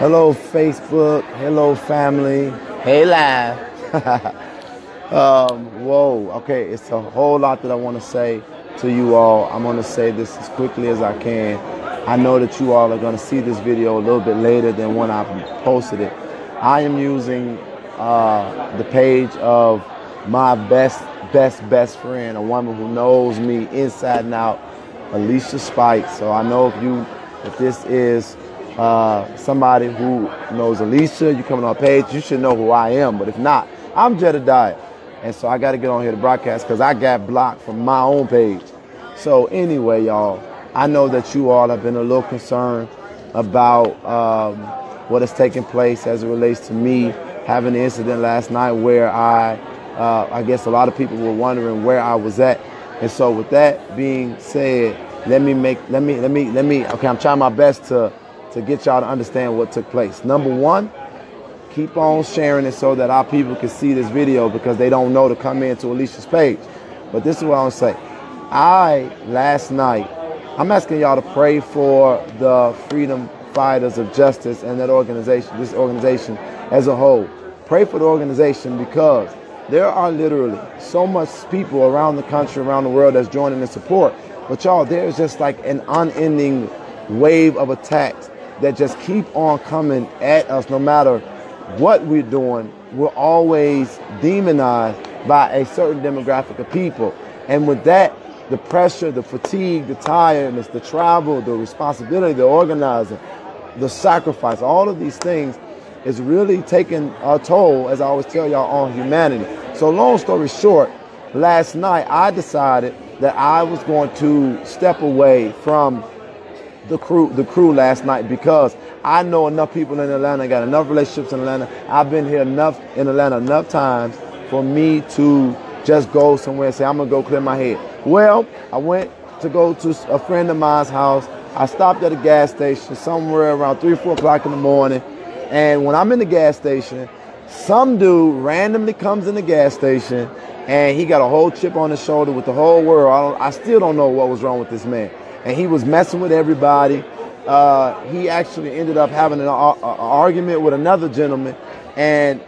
Hello, Facebook. Hello, family. Hey, live. Whoa. Okay, it's a whole lot that I want to say to you all. I'm going to say this as quickly as I can. I know that you all are going to see this video a little bit later than when I posted it. I am using the page of my best friend, a woman who knows me inside and out, Alicia Spikes. So I know if this is somebody who knows Alicia, you come on our page, you should know who I am. But if not, I'm Jedidiah. And so I got to get on here to broadcast because I got blocked from my own page. So anyway, y'all, I know that you all have been a little concerned about what is taking place as it relates to me having the incident last night where I guess a lot of people were wondering where I was at. And so with that being said, okay, I'm trying my best to get y'all to understand what took place. Number one, keep on sharing it so that our people can see this video because they don't know to come into Alicia's page. But this is what I want to say. Last night, I'm asking y'all to pray for the freedom fighters of justice and that organization, this organization as a whole. Pray for the organization because there are literally so much people around the country, around the world that's joining in support. But y'all, there's just like an unending wave of attacks that just keep on coming at us no matter what we're doing. We're always demonized by a certain demographic of people. And with that, the pressure, the fatigue, the tiredness, the travel, the responsibility, the organizing, the sacrifice, all of these things is really taking a toll, as I always tell y'all, on humanity. So long story short, last night I decided that I was going to step away from the crew last night because I know enough people in Atlanta, got enough relationships in Atlanta. I've been here in Atlanta enough times for me to just go somewhere and say, I'm going to go clear my head. Well, I went to go to a friend of mine's house. I stopped at a gas station somewhere around 3 or 4 o'clock in the morning. And when I'm in the gas station, some dude randomly comes in the gas station and he got a whole chip on his shoulder with the whole world. I still don't know what was wrong with this man. And he was messing with everybody. He actually ended up having an argument with another gentleman. And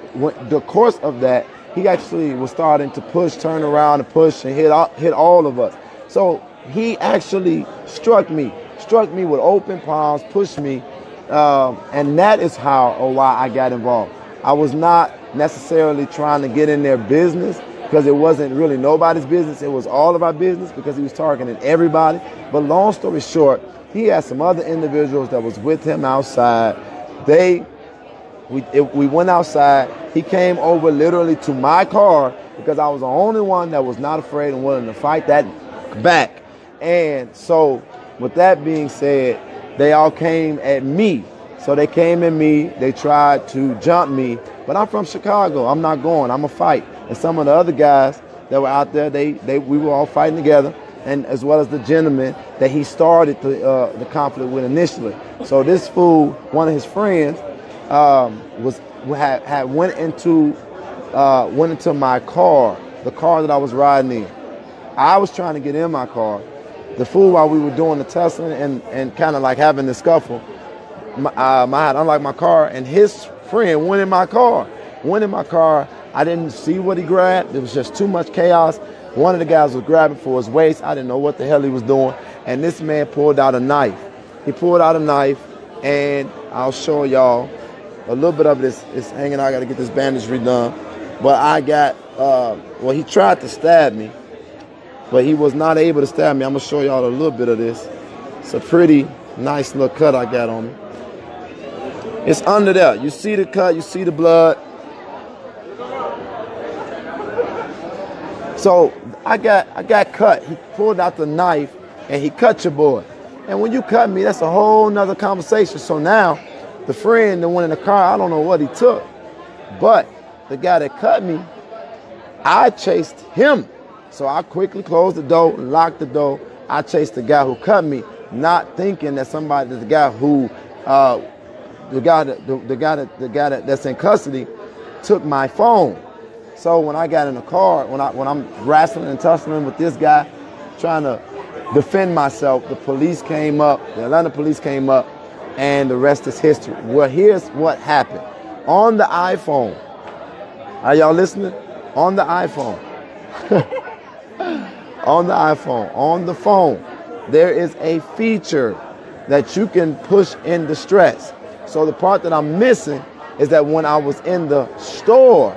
the course of that, he actually was starting to turn around and push and hit all of us. So he actually struck me with open palms, pushed me. And that is how or why I got involved. I was not necessarily trying to get in their business because it wasn't really nobody's business. It was all of our business because he was targeting everybody. But long story short, he had some other individuals that was with him outside. We went outside. He came over literally to my car because I was the only one that was not afraid and willing to fight that back. And so with that being said, they all came at me. So they came at me. They tried to jump me. But I'm from Chicago. I'm not going. I'm a fight. And some of the other guys that were out there, we were all fighting together, and as well as the gentleman that he started the conflict with initially. So this fool, one of his friends, went into my car, the car that I was riding in. I was trying to get in my car. The fool, while we were doing the tussling and kind of like having the scuffle, I had unlocked my car, and his friend went in my car. I didn't see what he grabbed. There was just too much chaos. One of the guys was grabbing for his waist. I didn't know what the hell he was doing. And this man pulled out a knife. And I'll show y'all a little bit of this. It's hanging out. I got to get this bandage redone. But he tried to stab me, but he was not able to stab me. I'm going to show y'all a little bit of this. It's a pretty nice little cut I got on me. It's under there. You see the cut. You see the blood. So I got cut. He pulled out the knife and he cut your boy. And when you cut me, that's a whole nother conversation. So now the friend that went in the car, I don't know what he took, but the guy that cut me, I chased him. So I quickly closed the door, locked the door. I chased the guy who cut me, not thinking that the guy that's in custody took my phone. So when I got in the car, when I'm wrestling and tussling with this guy, trying to defend myself, the police came up, the Atlanta police came up, and the rest is history. Well, here's what happened. On the iPhone, are y'all listening? On the iPhone, on the phone, there is a feature that you can push in distress. So the part that I'm missing is that when I was in the store,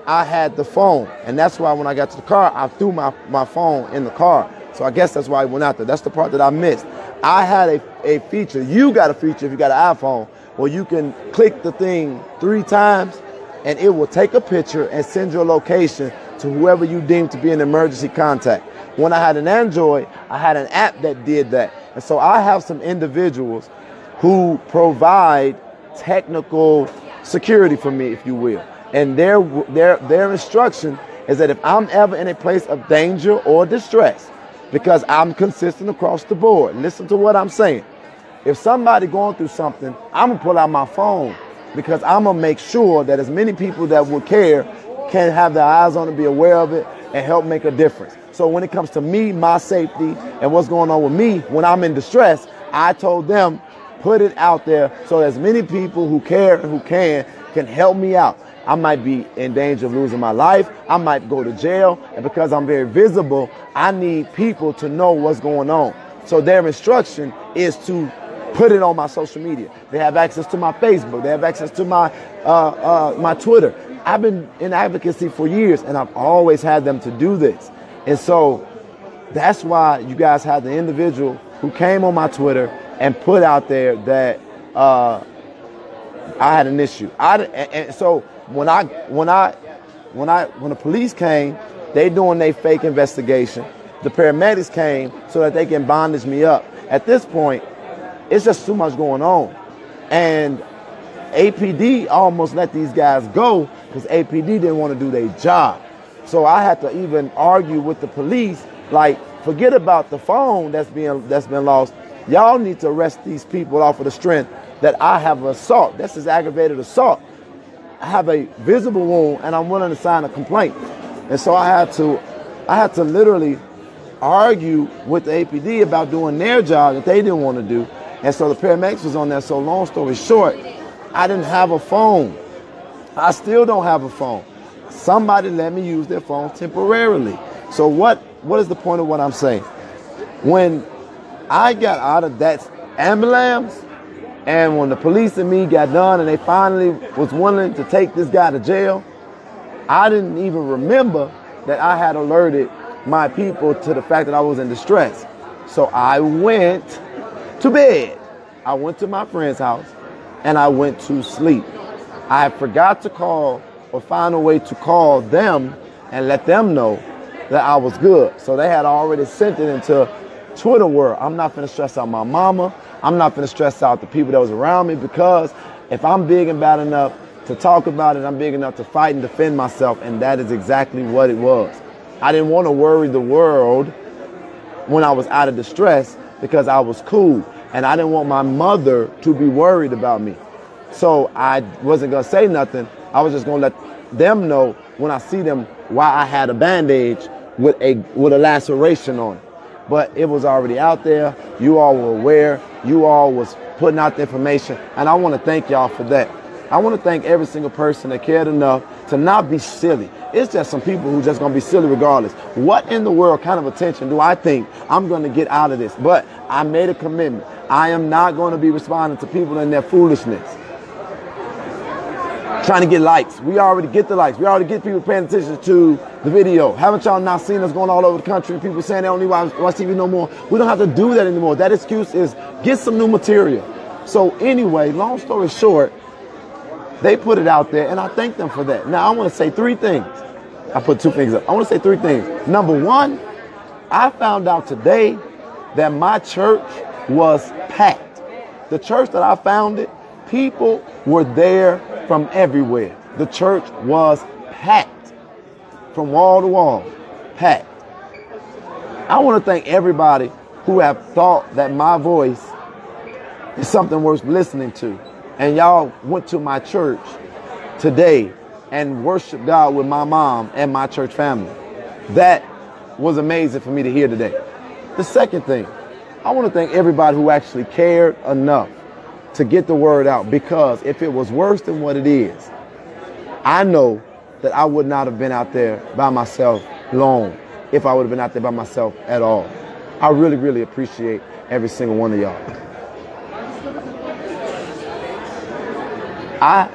I had the phone. And that's why when I got to the car, I threw my phone in the car. So I guess that's why I went out there. That's the part that I missed. I had a feature. You got a feature if you got an iPhone where you can click the thing 3 times and it will take a picture and send your location to whoever you deem to be an emergency contact. When I had an Android, I had an app that did that. And so I have some individuals who provide technical security for me, if you will. And their instruction is that if I'm ever in a place of danger or distress, because I'm consistent across the board, listen to what I'm saying. If somebody going through something, I'm going to pull out my phone because I'm going to make sure that as many people that will care can have their eyes on it, be aware of it, and help make a difference. So when it comes to me, my safety, and what's going on with me when I'm in distress, I told them, put it out there so as many people who care and who can help me out. I might be in danger of losing my life. I might go to jail. And because I'm very visible, I need people to know what's going on. So their instruction is to put it on my social media. They have access to my Facebook. They have access to my Twitter. I've been in advocacy for years, and I've always had them to do this. And so that's why you guys have the individual who came on my Twitter and put out there that I had an issue. And so when the police came, they doing their fake investigation. The paramedics came so that they can bondage me up. At this point, it's just too much going on. And APD almost let these guys go because APD didn't want to do their job. So I had to even argue with the police, like, forget about the phone that's been lost. Y'all need to arrest these people off of the strength that I have assault. This is aggravated assault. I have a visible wound and I'm willing to sign a complaint. And so I had to literally argue with the APD about doing their job that they didn't want to do. And so the paramedics was on there. So long story short, I didn't have a phone. I still don't have a phone. Somebody let me use their phone temporarily. So what is the point of what I'm saying? When I got out of that ambulance and when the police and me got done and they finally was willing to take this guy to jail, I didn't even remember that I had alerted my people to the fact that I was in distress. So I went to bed. I went to my friend's house and I went to sleep. I forgot to call or find a way to call them and let them know that I was good. So they had already sent it into Twitter world. I'm not going to stress out my mama. I'm not going to stress out the people that was around me, because if I'm big and bad enough to talk about it, I'm big enough to fight and defend myself. And that is exactly what it was. I didn't want to worry the world when I was out of distress because I was cool. And I didn't want my mother to be worried about me. So I wasn't going to say nothing. I was just going to let them know when I see them why I had a bandage with a laceration on it. But it was already out there. You all were aware. You all was putting out the information. And I want to thank y'all for that. I want to thank every single person that cared enough to not be silly. It's just some people who just going to be silly regardless. What in the world kind of attention do I think I'm going to get out of this? But I made a commitment. I am not going to be responding to people in their foolishness, trying to get likes. We already get the likes. We already get people paying attention to the video. Haven't y'all not seen us going all over the country and people saying they don't need watch TV no more? We don't have to do that anymore. That excuse is get some new material. So anyway, long story short, they put it out there and I thank them for that. Now I want to say 3 things. I put 2 things up. I want to say 3 things. Number 1, I found out today that my church was packed. The church that I founded, people were there from everywhere. The church was packed from wall to wall, packed. I want to thank everybody who have thought that my voice is something worth listening to. And y'all went to my church today and worshiped God with my mom and my church family. That was amazing for me to hear today. The second thing, I want to thank everybody who actually cared enough to get the word out, because if it was worse than what it is, I know that I would not have been out there by myself long if I would have been out there by myself at all. I really, really appreciate every single one of y'all. I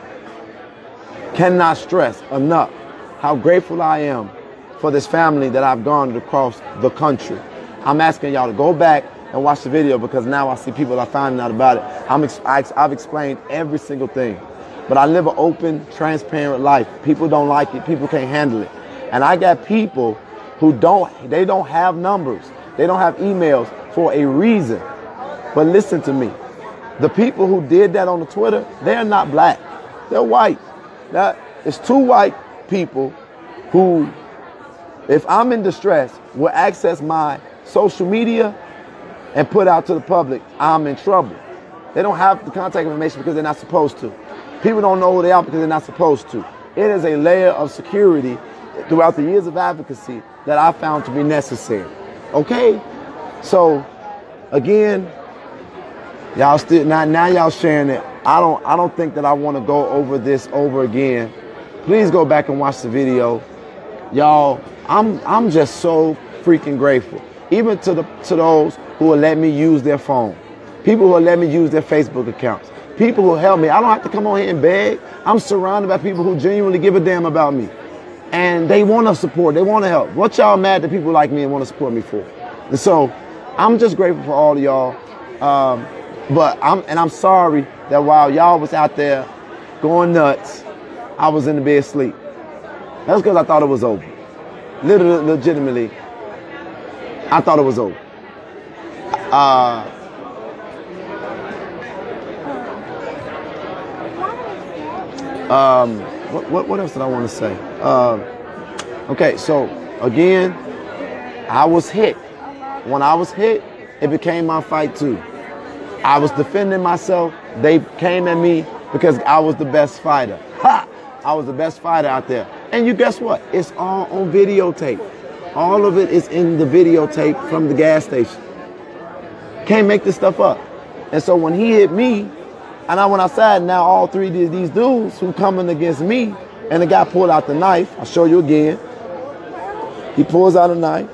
cannot stress enough how grateful I am for this family that I've garnered across the country. I'm asking y'all to go back and watch the video, because now I see people are finding out about it. I've explained every single thing. But I live an open, transparent life. People don't like it. People can't handle it. And I got people who don't have numbers. They don't have emails for a reason. But listen to me. The people who did that on the Twitter, they're not black. They're white. It's two white people who, if I'm in distress, will access my social media and put out to the public, I'm in trouble. They don't have the contact information because they're not supposed to. People don't know who they are because they're not supposed to. It is a layer of security throughout the years of advocacy that I found to be necessary. Okay? So, again, y'all still now y'all sharing it. I don't think that I want to go over this over again. Please go back and watch the video. Y'all, I'm just so freaking grateful. Even to those who will let me use their phone. People who will let me use their Facebook accounts. People who help me. I don't have to come on here and beg. I'm surrounded by people who genuinely give a damn about me. And they want to support. They want to help. What y'all mad that people like me and want to support me for? And so I'm just grateful for all of y'all. But I'm sorry that while y'all was out there going nuts, I was in the bed asleep. That's because I thought it was over. Literally, legitimately, I thought it was over. What else did I want to say? Okay, so again, I was hit. When I was hit, it became my fight too. I was defending myself. They came at me because I was the best fighter. Ha! I was the best fighter out there. And you guess what? It's all on videotape. All of it is in the videotape from the gas station. Can't make this stuff up. And so when he hit me, and I went outside, now all three of these dudes who coming against me, and the guy pulled out the knife. I'll show you again. He pulls out a knife.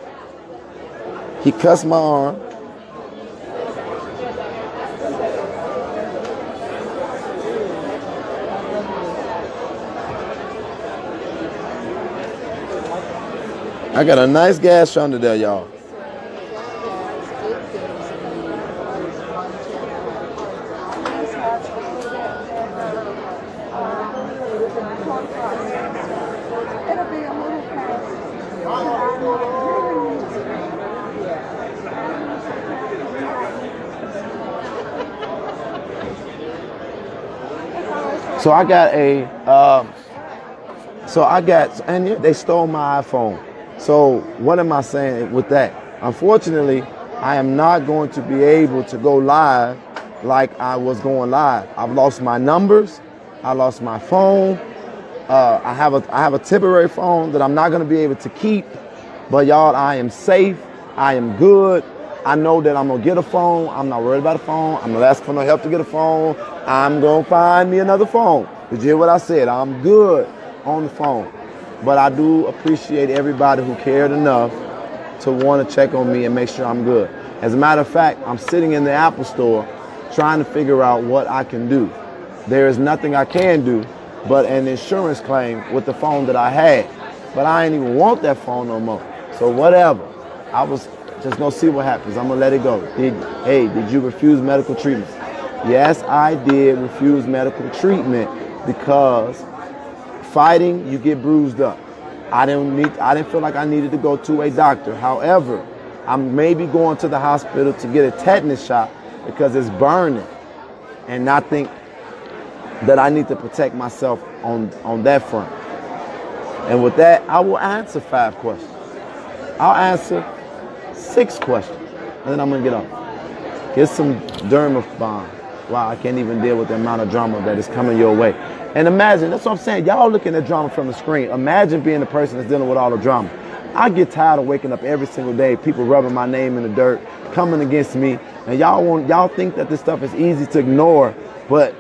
He cuts my arm. I got a nice gash under there, y'all. And they stole my iPhone. So what am I saying with that? Unfortunately, I am not going to be able to go live like I was going live. I've lost my numbers. I lost my phone. I have a temporary phone that I'm not going to be able to keep. But y'all, I am safe. I am good. I know that I'm going to get a phone. I'm not worried about a phone. I'm not asking for no help to get a phone. I'm going to find me another phone. Did you hear what I said? I'm good on the phone. But I do appreciate everybody who cared enough to want to check on me and make sure I'm good. As a matter of fact, I'm sitting in the Apple store trying to figure out what I can do. There is nothing I can do but an insurance claim with the phone that I had. But I ain't even want that phone no more. So whatever. I was just going to see what happens. I'm going to let it go. Did you refuse medical treatment? Yes, I did refuse medical treatment because fighting, you get bruised up. I didn't feel like I needed to go to a doctor. However, I'm maybe going to the hospital to get a tetanus shot because it's burning, and not think that I need to protect myself on that front. And with that, I will answer 5 questions. I'll answer 6 questions, and then I'm gonna get off. Get some derma bomb. Wow, I can't even deal with the amount of drama that is coming your way. And imagine, that's what I'm saying, y'all looking at drama from the screen. Imagine being the person that's dealing with all the drama. I get tired of waking up every single day, people rubbing my name in the dirt, coming against me, and y'all think that this stuff is easy to ignore But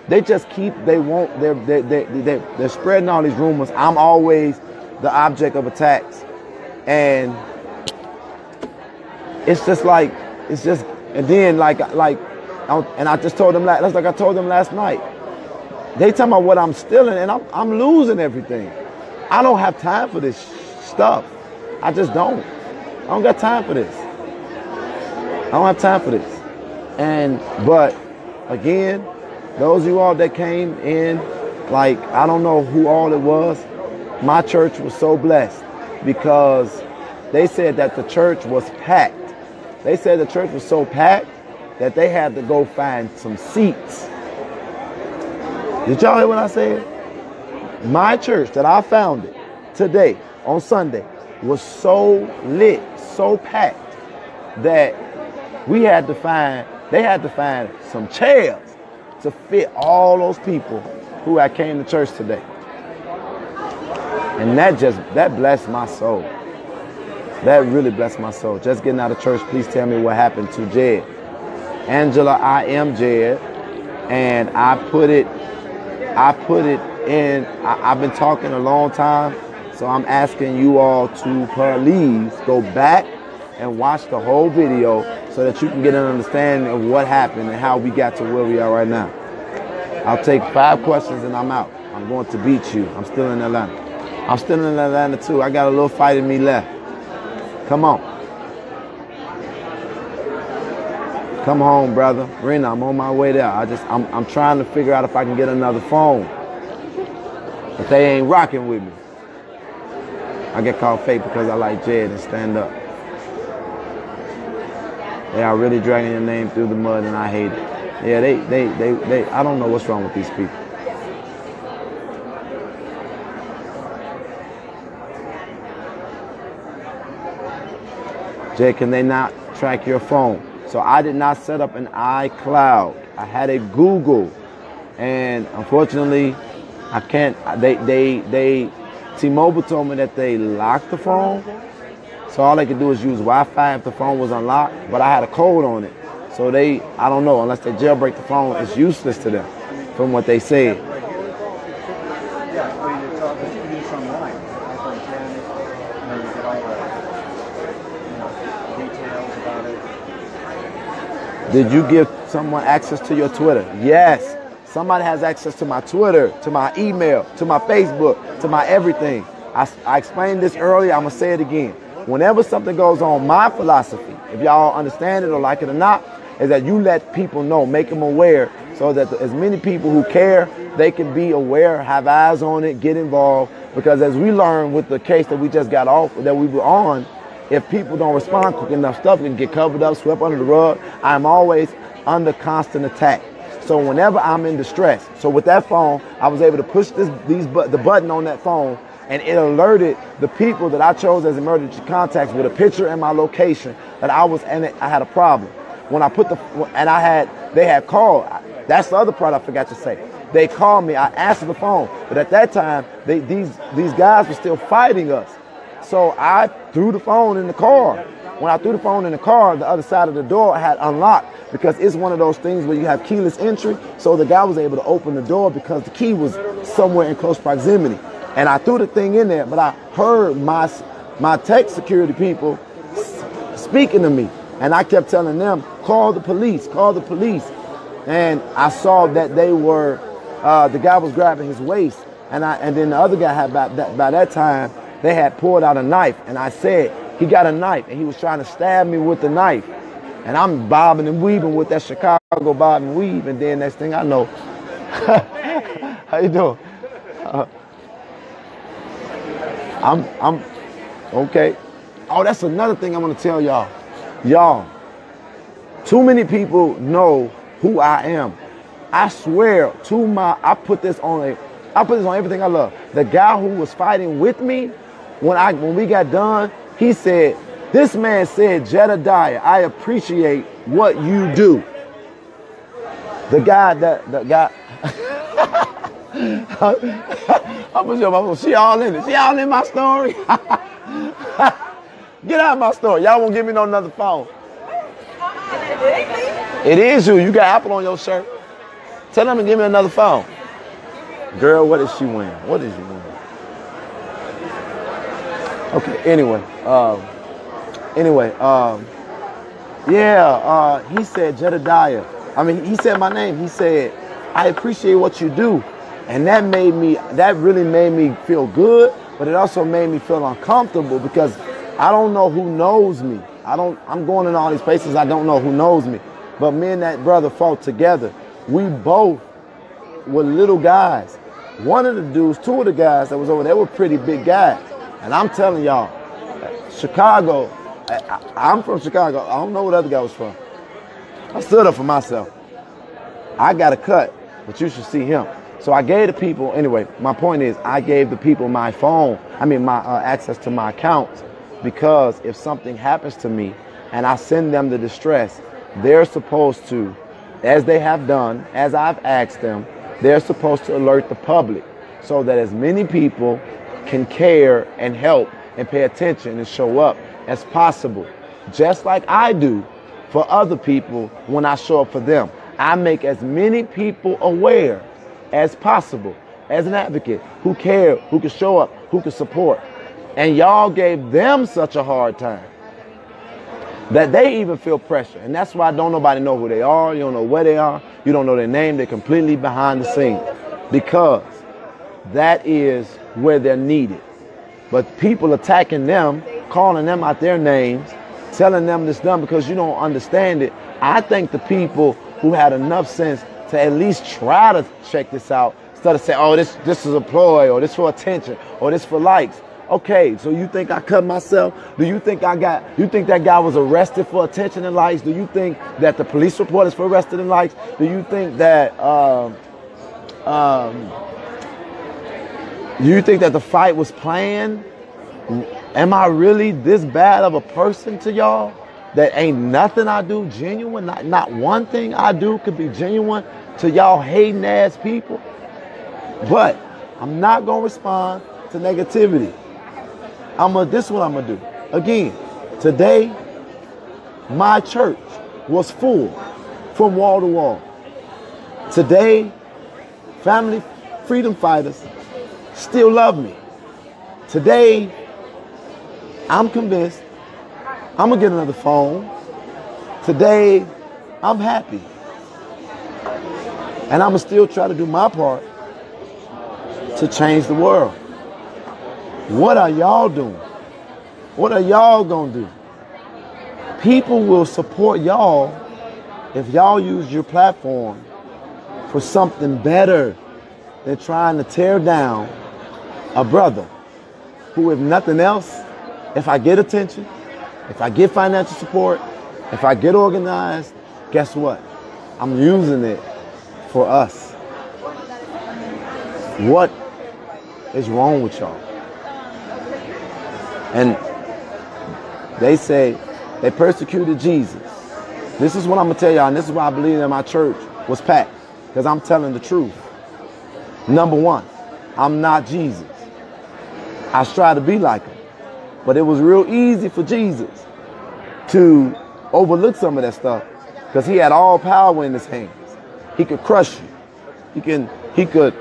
they just keep, they're spreading all these rumors. I'm always the object of attacks. And it's just like, and then and I just told them, that's like I told them last night. They talking about what I'm stealing, and I'm losing everything. I don't have time for this stuff. I just don't. I don't got time for this. I don't have time for this. But again, those of you all that came in, like, I don't know who all it was. My church was so blessed because they said that the church was packed. They said the church was so packed that they had to go find some seats. Did y'all hear what I said? My church that I founded today on Sunday was so lit, so packed that they had to find some chairs to fit all those people who had came to church today. And that blessed my soul. That really blessed my soul. Just getting out of church, please tell me what happened to Jed. Angela, I am Jed, and I put it in. I've been talking a long time, so I'm asking you all to please go back and watch the whole video so that you can get an understanding of what happened and how we got to where we are right now. I'll take 5 questions and I'm out. I'm going to beat you. I'm still in Atlanta. I'm still in Atlanta too. I got a little fight in me left. Come on. Come home, brother. Rena, I'm on my way there. I'm trying to figure out if I can get another phone. But they ain't rocking with me. I get called fake because I like Jed and stand up. They are really dragging your name through the mud and I hate it. Yeah, they I don't know what's wrong with these people. Jed, can they not track your phone? So I did not set up an iCloud. I had a Google, and unfortunately, I can't. T-Mobile told me that they locked the phone, so all they could do is use Wi-Fi if the phone was unlocked. But I had a code on it, so I don't know, unless they jailbreak the phone, it's useless to them, from what they said. Did you give someone access to your Twitter? Yes. Somebody has access to my Twitter, to my email, to my Facebook, to my everything. I explained this earlier. I'm going to say it again. Whenever something goes on, my philosophy, if y'all understand it or like it or not, is that you let people know, make them aware, so that as many people who care, they can be aware, have eyes on it, get involved. Because as we learned with the case that we just got off, that we were on, if people don't respond quick enough, stuff can get covered up, swept under the rug. I'm always under constant attack. So whenever I'm in distress, so with that phone, I was able to push the button on that phone, and it alerted the people that I chose as emergency contacts with a picture and my location that I was in it. I had a problem. When I put they had called. That's the other part I forgot to say. They called me. I answered the phone, but at that time, these guys were still fighting us. So I threw the phone in the car. When I threw the phone in the car, the other side of the door had unlocked, because it's one of those things where you have keyless entry. So the guy was able to open the door because the key was somewhere in close proximity. And I threw the thing in there, but I heard my tech security people speaking to me. And I kept telling them, call the police, call the police. And I saw that they were, the guy was grabbing his waist. And then the other guy had, by that time, they had pulled out a knife. And I said, he got a knife, and he was trying to stab me with the knife. And I'm bobbing and weaving with that Chicago bob and weave. And then next thing I know, how you doing? I'm okay. Oh, that's another thing I want to tell y'all. Y'all, too many people know who I am. I swear I put this on everything I love. The guy who was fighting with me, when we got done, he said, this man said, Jedidiah, I appreciate what you do. The guy, I'm sure she all in it. She all in my story. Get out of my story. Y'all won't give me no another phone. It is you. You got Apple on your shirt. Tell them to give me another phone. Girl, what is she wearing? What is she wearing? Okay, anyway. He said, Jedidiah. I mean, he said my name. He said, I appreciate what you do. And that really made me feel good, but it also made me feel uncomfortable because I don't know who knows me. I'm going in all these places, I don't know who knows me. But me and that brother fought together. We both were little guys. One of the dudes, two of the guys that was over there were pretty big guys. And I'm telling y'all, Chicago, I'm from Chicago. I don't know what the other guy was from. I stood up for myself. I got a cut, but you should see him. So I gave the people, anyway, my point is I gave the people my access to my accounts, because if something happens to me and I send them the distress, they're supposed to, as they have done, as I've asked them, they're supposed to alert the public so that as many people can care and help and pay attention and show up as possible. Just like I do for other people when I show up for them. I make as many people aware as possible as an advocate who care, who can show up, who can support. And y'all gave them such a hard time that they even feel pressure. And that's why don't nobody know who they are. You don't know where they are. You don't know their name. They're completely behind the scenes because that is where they're needed. But people attacking them, calling them out their names, telling them this done because you don't understand it. I think the people who had enough sense to at least try to check this out instead of saying, oh, this is a ploy, or this for attention, or this for likes. Okay, so you think I cut myself? Do you think you think that guy was arrested for attention and likes? Do you think that the police report is for arrested and likes? Do you think that the fight was planned? Am I really this bad of a person to y'all? That ain't nothing I do genuine? Not one thing I do could be genuine to y'all hating ass people? But I'm not gonna respond to negativity. This is what I'm gonna do. Again, today, my church was full from wall to wall. Today, family freedom fighters still love me. Today, I'm convinced I'm gonna get another phone. Today, I'm happy. And I'm gonna still try to do my part to change the world. What are y'all doing? What are y'all gonna do? People will support y'all if y'all use your platform for something better than trying to tear down a brother who, if nothing else, if I get attention, if I get financial support, if I get organized, guess what? I'm using it for us. What is wrong with y'all? And they say they persecuted Jesus. This is what I'm going to tell y'all, and this is why I believe that my church was packed, because I'm telling the truth. Number one, I'm not Jesus. I strive to be like him. But it was real easy for Jesus to overlook some of that stuff because he had all power in his hands. He could crush you. He could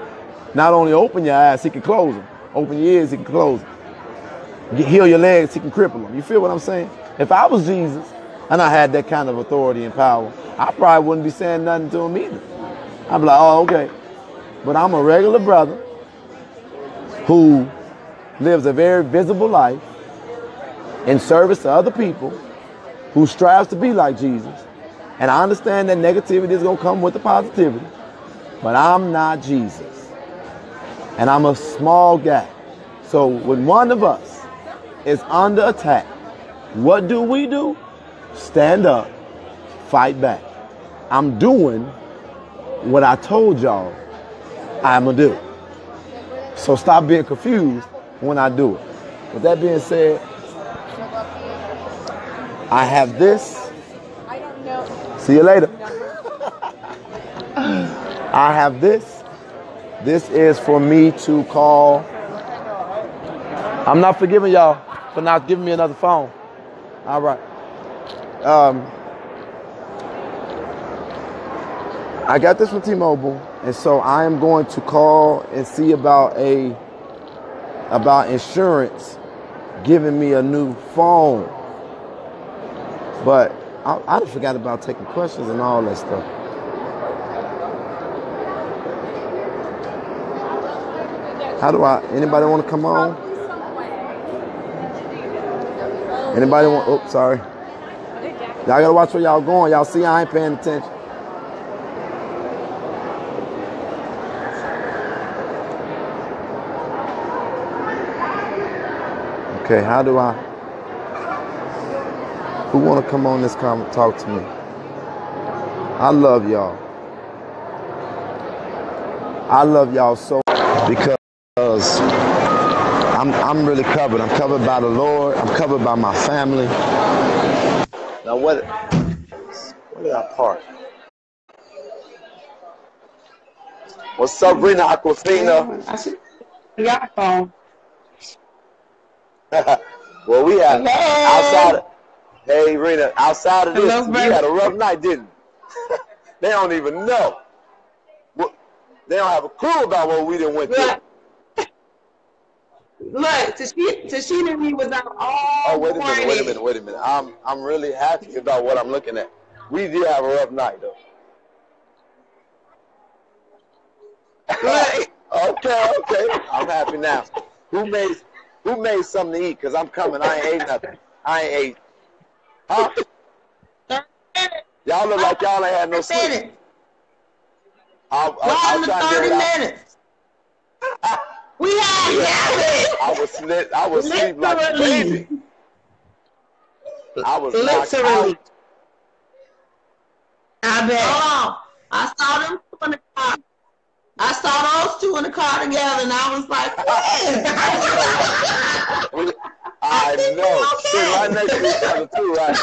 not only open your eyes, he could close them. Open your ears, he can close them. Heal your legs, he can cripple them. You feel what I'm saying? If I was Jesus and I had that kind of authority and power, I probably wouldn't be saying nothing to him either. I'd be like, oh, okay. But I'm a regular brother who lives a very visible life in service to other people, who strives to be like Jesus. And I understand that negativity is going to come with the positivity, but I'm not Jesus. And I'm a small guy. So when one of us is under attack, what do? Stand up, fight back. I'm doing what I told y'all I'm going to do. So stop being confused when I do it. With that being said, I have this. I don't know. See you later. I have this. This is for me to call. I'm not forgiving y'all for not giving me another phone. All right. I got this from T-Mobile, and so I am going to call and see about insurance giving me a new phone. But I forgot about taking questions and all that stuff. How do anybody want to come on? Anybody want, oops, sorry. Y'all gotta watch where y'all going. Y'all see I ain't paying attention. Okay, how do who want to come on this comment, talk to me? I love y'all. I love y'all so because I'm really covered. I'm covered by the Lord. I'm covered by my family. Now where did I park? What's up, Rena Aquafina? I should got a phone. Well, we had outside. Hey, Rena, outside of this, Hello, we had a rough night, didn't we? They don't even know. They don't have a clue about what we done went through. Look, Tashina and me was out all wait a morning. minute. I'm really happy about what I'm looking at. We did have a rough night, though. Okay. I'm happy now. Who made something to eat? Because I'm coming. I ain't ate nothing. I ain't ate. Huh? 30 minutes. Y'all look like y'all ain't had no sleep. I'll try 30 minutes. We had it. I was asleep like a baby. I was knocked out. I bet. I saw them two in the car. I saw those two in the car together, and I was like, I know. Sitting right next to each other too, right?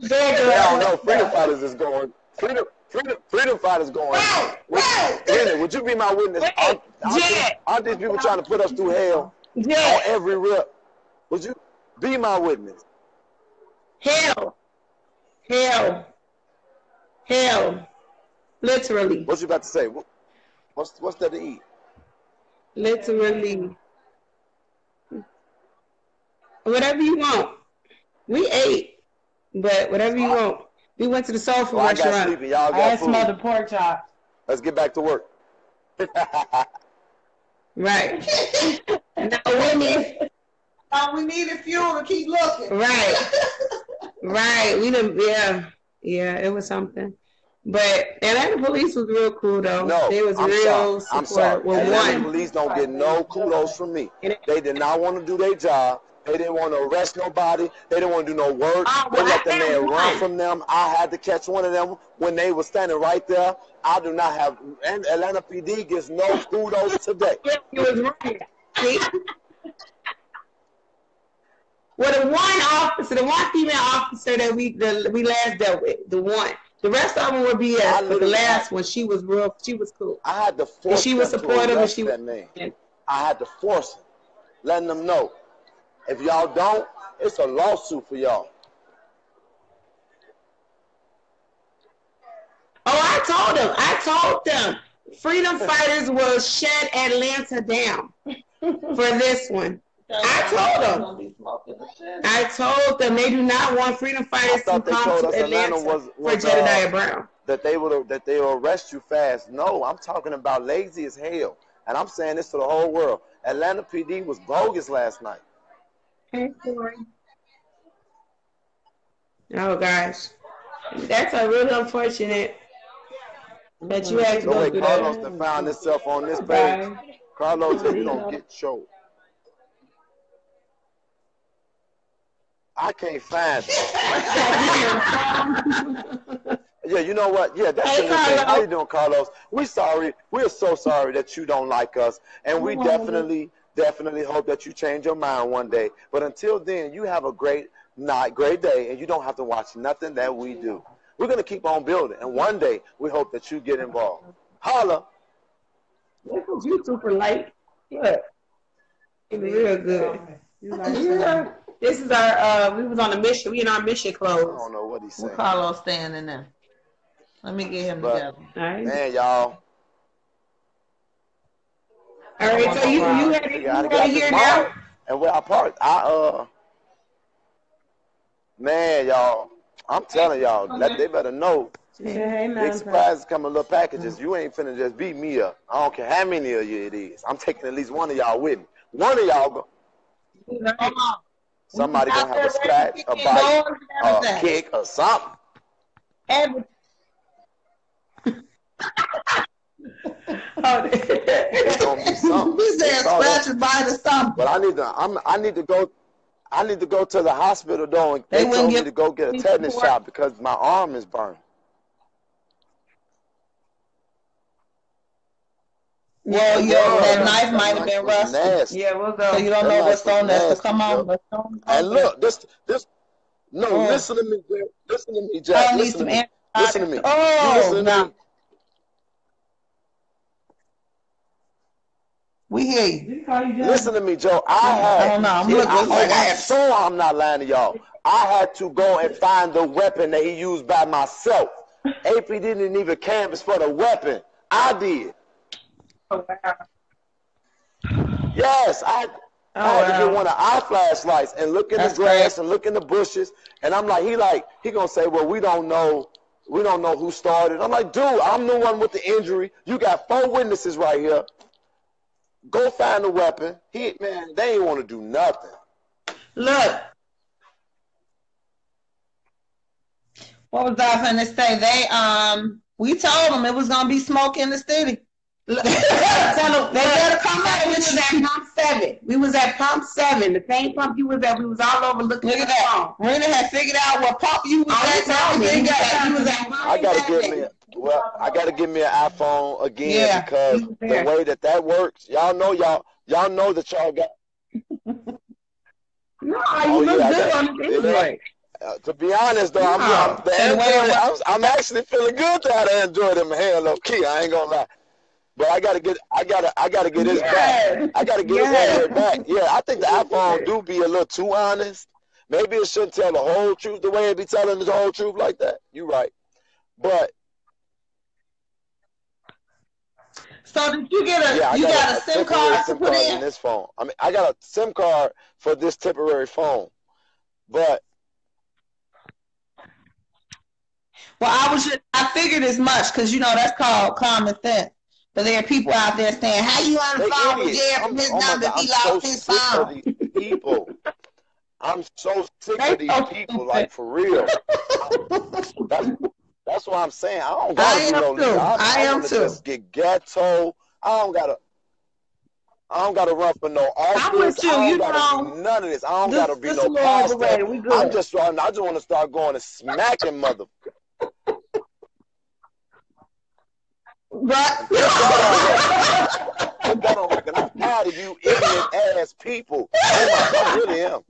They don't know Freedom Fighters is going. Freedom Fighters going. Would you be my witness? Aren't these people trying to put us through hell on every rip? Would you be my witness? Hell. Literally. What you about to say? What's that to eat? Literally. Whatever you want. We ate, but whatever you want. We went to the soul food restaurant. I got sleepy. Y'all got food. I smelled the pork chop. Let's get back to work. Right. We needed fuel to keep looking. Right. We didn't. Yeah. It was something. But Atlanta police was real cool though. No, they was real supportive. I'm sorry. Atlanta police don't get no kudos from me. They did not want to do their job. They didn't want to arrest nobody. They didn't want to do no work. They let the man run from them. I had to catch one of them when they were standing right there. I do not have, and Atlanta PD gets no kudos today. He was right. See? Well, the one female officer that we last dealt with, the one. The rest of them were BS, but the last one, she was cool. I had to force she was supportive, and she that man. I had to force him, letting them know. If y'all don't, it's a lawsuit for y'all. Oh, I told them. Freedom Fighters will shut Atlanta down for this one. I told them they do not want Freedom Fighters to come to Atlanta for Jedidiah Brown. That they will arrest you fast. No, I'm talking about lazy as hell. And I'm saying this to the whole world. Atlanta PD was bogus last night. Hey, Corey. Oh gosh, that's a really unfortunate that you had to go through that. Carlos found himself on this page. Carlos said you don't get choked. I can't find it. Yeah, you know what? Yeah, that's the thing. How you doing, Carlos? We're sorry. We're so sorry that you don't like us, and we definitely hope that you change your mind one day. But until then, you have a great night, great day, and you don't have to watch nothing that we do. We're going to keep on building, and one day we hope that you get involved. Holla. You super light. Look. It's real good. Yeah. This is our, we was on a mission. We in our mission clothes. I don't know what he's saying. Carlos staying in there. Let me get him But, together. All right. man, y'all. All right, so you had to hear now? And where I parked, man, y'all, I'm telling y'all, they better know. Big surprises come in little packages. You ain't finna just beat me up. I don't care how many of you it is. I'm taking at least one of y'all with me. One of y'all go. Somebody gonna have a scratch, a bite, a kick, or something. It's gonna be something. He said scratch and bite or something. But I need to go to the hospital though, and they told me to go get a tetanus shot because my arm is burned. Well, that knife might have been rusty. Nasty. Yeah, we'll go. So you don't know what's on there, so come on. And look, listen to me, Jack. Listen to me, Jack. Listen to me. Listen to me. Oh, no. We hear you. Listen to me, Joe. I saw I'm not lying to y'all. I had to go and find the weapon that he used by myself. AP didn't even canvas for the weapon. I did. Oh, wow. Yes, I had to get one of our flashlights and look in the grass and look in the bushes. And I'm like, he gonna say, well, we don't know who started. I'm like, dude, I'm the one with the injury. You got 4 witnesses right here. Go find the weapon. They ain't want to do nothing. Look. What was I finna say? We told them it was gonna be smoke in the city. They better come out. We was at pump 7. We was at pump 7. The same pump you was at. We was all over looking at that. Rena had figured out what pump you was at. I gotta give me an iPhone again because the way that works, y'all know that y'all got. No, you look good on the Android. To be honest, though, I'm actually feeling good to have Android in my hand, low key. I ain't gonna lie. But I gotta get his back. I gotta get his Android back. Yeah, I think the iPhone do be a little too honest. Maybe it shouldn't tell the whole truth the way it be telling the whole truth like that. You right. But so did you get a SIM card to put in this phone? I mean, I got a SIM card for this temporary phone, but I figured as much because that's called common sense. But there are people out there saying, "How you on the phone with Jerry from his number if he lost his phone?" People, I'm so sick of these people, like for real. That's what I'm saying. I don't gotta do no leader. I am too. Just get ghetto. I don't gotta run for no office. I'm with you. I don't gotta do none of this. I don't gotta be no pastor. I just want to start going and smacking mother. Right. I don't reckon I'm proud of you ignorant ass people. Oh my, I really am.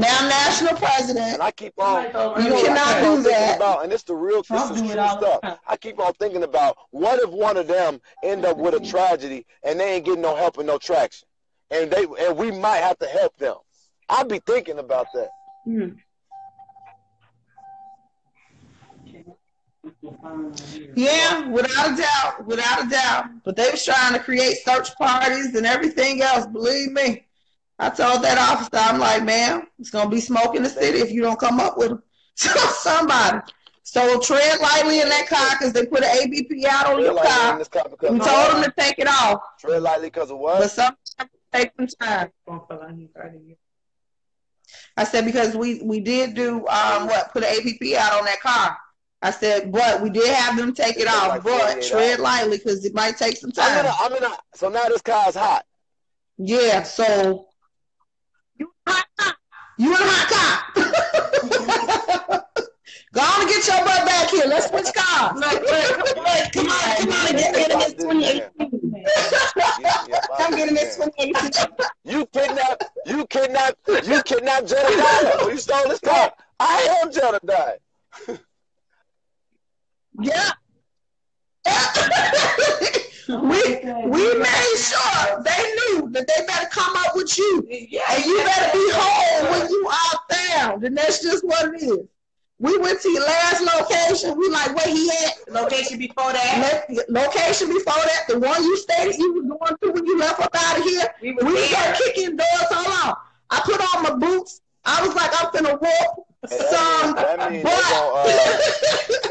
Now national president. And I keep on. You cannot do that. And it's the real, this is true stuff. I keep on thinking about what if one of them end up with a tragedy and they ain't getting no help and no traction, and we might have to help them. I be thinking about that. Yeah, without a doubt. But they was trying to create search parties and everything else. Believe me, I told that officer, I'm like, man, it's gonna be smoke in the city if you don't come up with them. Somebody. So tread lightly in that car because they put an ABP out on your car. We told them to take it off. Tread lightly because of what? But sometimes take some time. I said because we did do put an ABP out on that car. I said, but we did have them take it off, but tread lightly because it might take some time. So now this car's hot. Yeah, so you in a hot car. Go on and get your butt back here. Let's switch cars. Come on, get in this 2018. Come get in this 2018. You kidnapped Jedidiah. You stole this car. I am Jedidiah. Yeah. we made sure they knew that they better come up with you. And you better be whole when you out there. down, then that's just what it is. We went to your last location. We like where he at. Location before that. Location before that. The one you stated you was going through when you left up out of here. We started kicking doors. Hold on. I put on my boots. I was like, I'm finna whoop some they're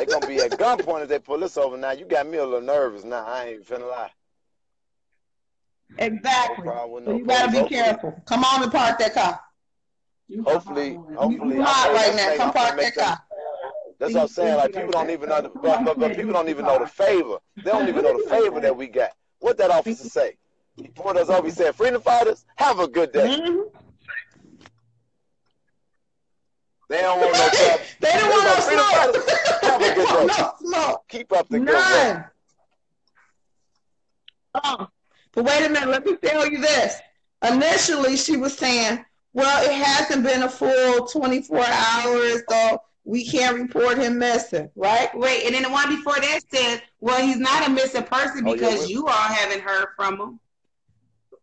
going to be at gunpoint if they pull this over now. You got me a little nervous now. I ain't finna lie. Exactly. No so you got to be careful. Come on and park that car. Hopefully. You hot right now. Come park that car. That's what I'm saying. Like, people don't even know but people don't even know the favor. They don't even know the favor that we got. What that officer say? He pulled us over. He said, "Freedom fighters, have a good day." Mm-hmm. They don't want no trouble. They don't want no freedom smoke. Fighters, have a good day. No smoke. Keep up the good work. But wait a minute. Let me tell you this. Initially, she was saying, well, it hasn't been a full 24 hours, so we can't report him missing, right? Wait, and then the one before that said, well, he's not a missing person because you all haven't heard from him.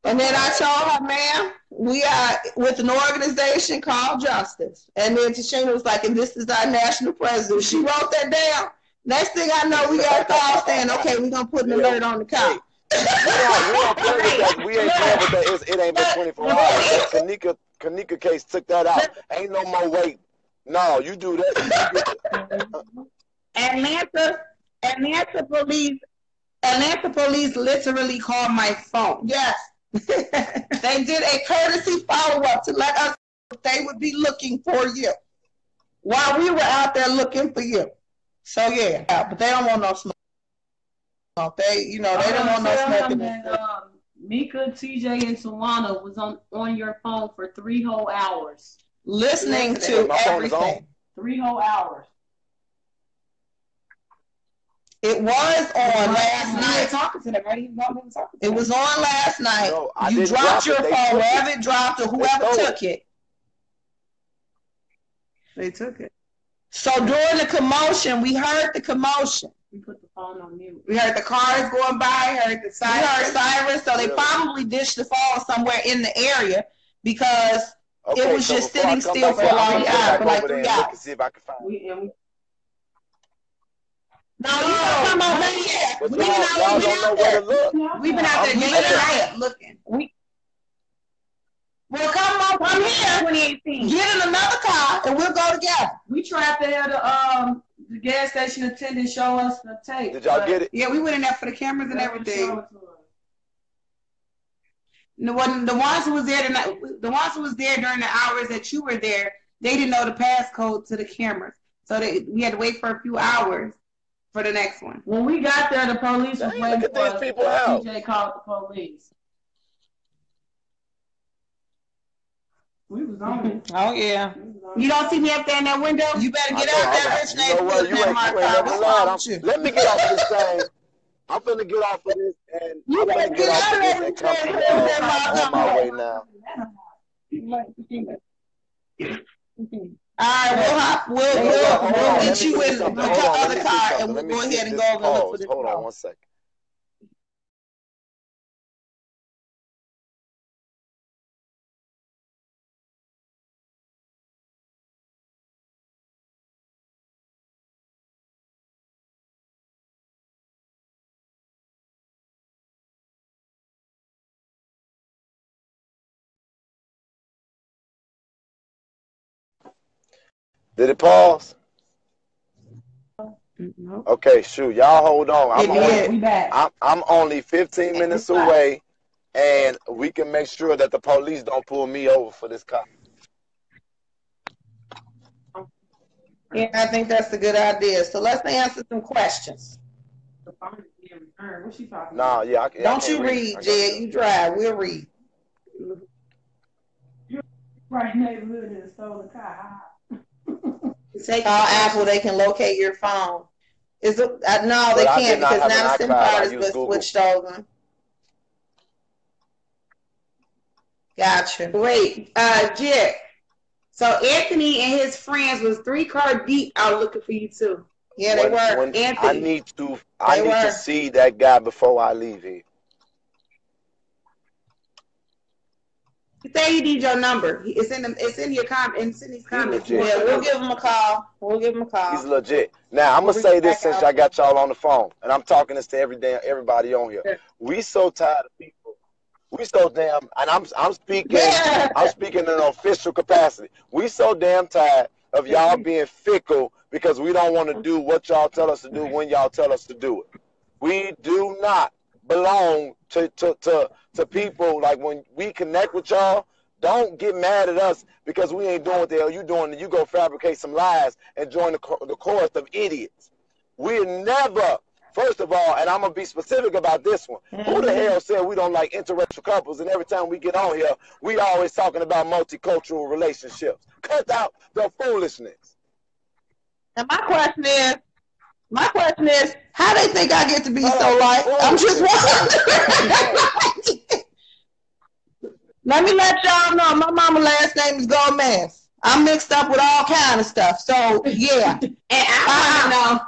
And then I told her, ma'am, we are with an organization called Justice. And then Tashina was like, and this is our national president. She wrote that down. Next thing I know, we got a call saying, okay, we're going to put an alert on the car. We don't play with that. We ain't playing with that. It ain't been 24 hours. That Kanika case took that out. Ain't no more wait. No, you do that. Atlanta police literally called my phone. Yes. They did a courtesy follow-up to let us know if they would be looking for you while we were out there looking for you. So, yeah. But they don't want no smoke. They don't want no smoking. Mika, TJ, and Tawana was on your phone for 3 whole hours. Listening to everything. 3 whole hours. It was on last You night. were talking to them, right? It was on last night. No, you dropped your phone, wherever it dropped or whoever took it. They took it. So during the commotion, we heard the commotion. We put the phone on mute. We heard the cars going by, heard the sirens. We heard sirens, so they probably dished the phone somewhere in the area because it was just sitting still for a long time, for like 3 hours. See if I can find it. No, you talking about that yet? But y'all don't know where to look. We've been out there day and night looking. Well, come here. 2018. Get in another car and we'll go together. We tried to have the gas station attendant show us the tape. Did y'all get it? Yeah, we went in there for the cameras and everything. The ones who was there tonight, the ones who was there during the hours that you were there, they didn't know the passcode to the cameras, so we had to wait for a few hours for the next one. When we got there, the police was waiting for us. People out. DJ called the police. We was on it. Oh, yeah. You don't see me up there in that window? You better get out there, rich neighbor. Let me get off of this thing. I'm finna get off of this, and I'm finna get off of this and come on my way now. All right, we'll meet you in the other car, and we'll go ahead and go over and look for this. Hold on 1 second. Did it pause? No. Okay, shoot. Y'all hold on. We back. I'm only 15 minutes away, and we can make sure that the police don't pull me over for this car. Yeah, I think that's a good idea. So let's answer some questions. The phone is being returned. What's she talking Nah, about? yeah. Don't you read, Jed. You drive. We'll read. You're right neighborhood and stole the car. Call Apple, they can locate your phone. No, they can't because now the SIM card has been switched over. Gotcha. Wait, Jed. So Anthony and his friends was 3 car deep out looking for you too. Yeah, they were. Anthony. I need to see that guy before I leave here. Say he needs your number. It's in your it's in these comments. legit. Yeah, we'll give him a call. He's legit. Now I'm gonna say this since I got y'all on the phone, and I'm talking this to everybody on here. We so tired of people. We so damn, and I'm speaking. Yeah. I'm speaking in an official capacity. We so damn tired of y'all being fickle because we don't want to do what y'all tell us to do when y'all tell us to do it. We do not belong to people. Like, when we connect with y'all, don't get mad at us because we ain't doing what the hell you doing, and you go fabricate some lies and join the chorus of idiots. We're never, first of all, and I'm going to be specific about this one. Who the hell said we don't like interracial couples, and every time we get on here, we always talking about multicultural relationships? Cut out the foolishness. And my question is, how they think I get to be so light? I'm just wondering. Let me let y'all know, my mama's last name is Gomez. I'm mixed up with all kind of stuff. So yeah. And I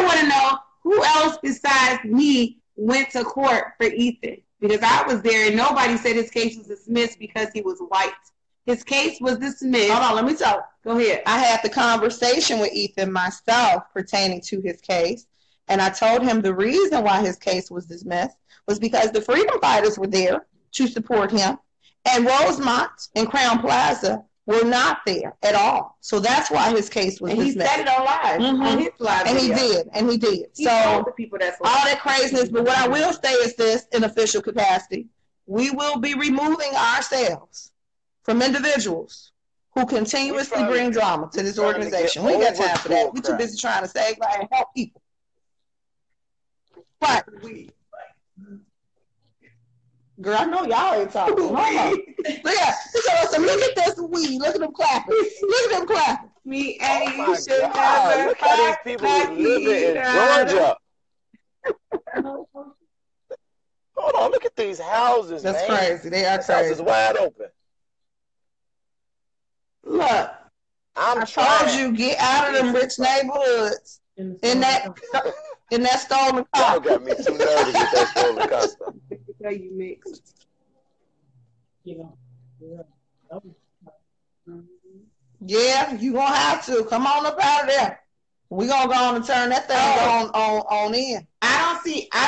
want to know who else besides me went to court for Ethan, because I was there and nobody said his case was dismissed because he was white. His case was dismissed. Hold on, let me talk. Go ahead. I had the conversation with Ethan myself pertaining to his case, and I told him the reason why his case was dismissed was because the freedom fighters were there to support him, and Rosemont and Crown Plaza were not there at all. So that's why his case was dismissed. He said it on live, on his live and video. he did. He So told the people that's all that craziness, but what I will say is this, in official capacity, we will be removing ourselves from individuals who continuously bring drama to this organization. We ain't got time for that. We're too busy trying to save lives and help people. Right. Girl, I know y'all ain't talking. Hold on. Look at this weed. Look at them clapping. Look at them clapping. Me and Oh my God, look how these people living in Georgia. Hold on, look at these houses, That's man. crazy. They are This house is crazy. wide open. Look, I told you, get out of them rich neighborhoods in that stolen car. Y'all got me too nervous with that stolen car stuff. You mixed. Yeah, you gonna have to come on up out of there. We gonna go on and turn that thing on in. I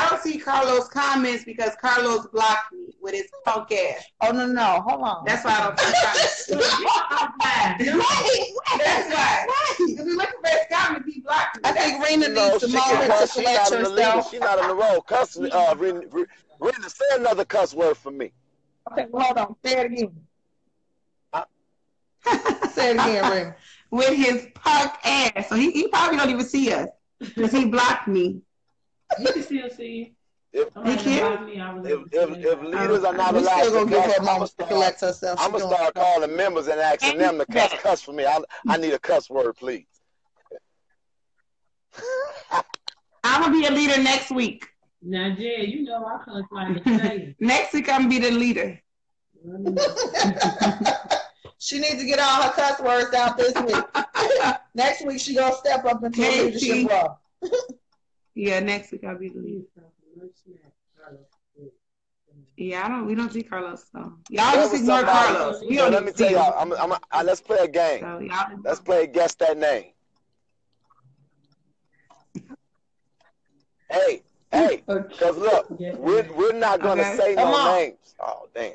don't see Carlos' comments because Carlos blocked me with his punk ass. Oh no, hold on. That's why I don't see comments. That's why. Because we looking for his comments, he blocked me. I think Rena needs a moment to collect herself. She's not on the road. Cuss, Rena, say another cuss word for me. Okay, well, hold on. Say it again. Say it again, Rena. With his punk ass. So he probably don't even see us because he blocked me. You can still see. If leaders are not We allowed still gonna to give her a cuss, moment to collect herself. I'm going to start calling members and asking them to cuss for me. I need a cuss word, please. I'm going to be a leader next week. Now, Jay, you know I can't find the same. Next week, I'm going to be the leader. She needs to get all her cuss words out this week. Next week, she gonna step up into a leadership role. Yeah, next week I'll be the leader. Yeah, we don't see Carlos. So y'all just ignore Carlos. So let me tell y'all, let's play a game. So let's play guess that name. Hey, because look, we're not gonna say no names. Oh damn.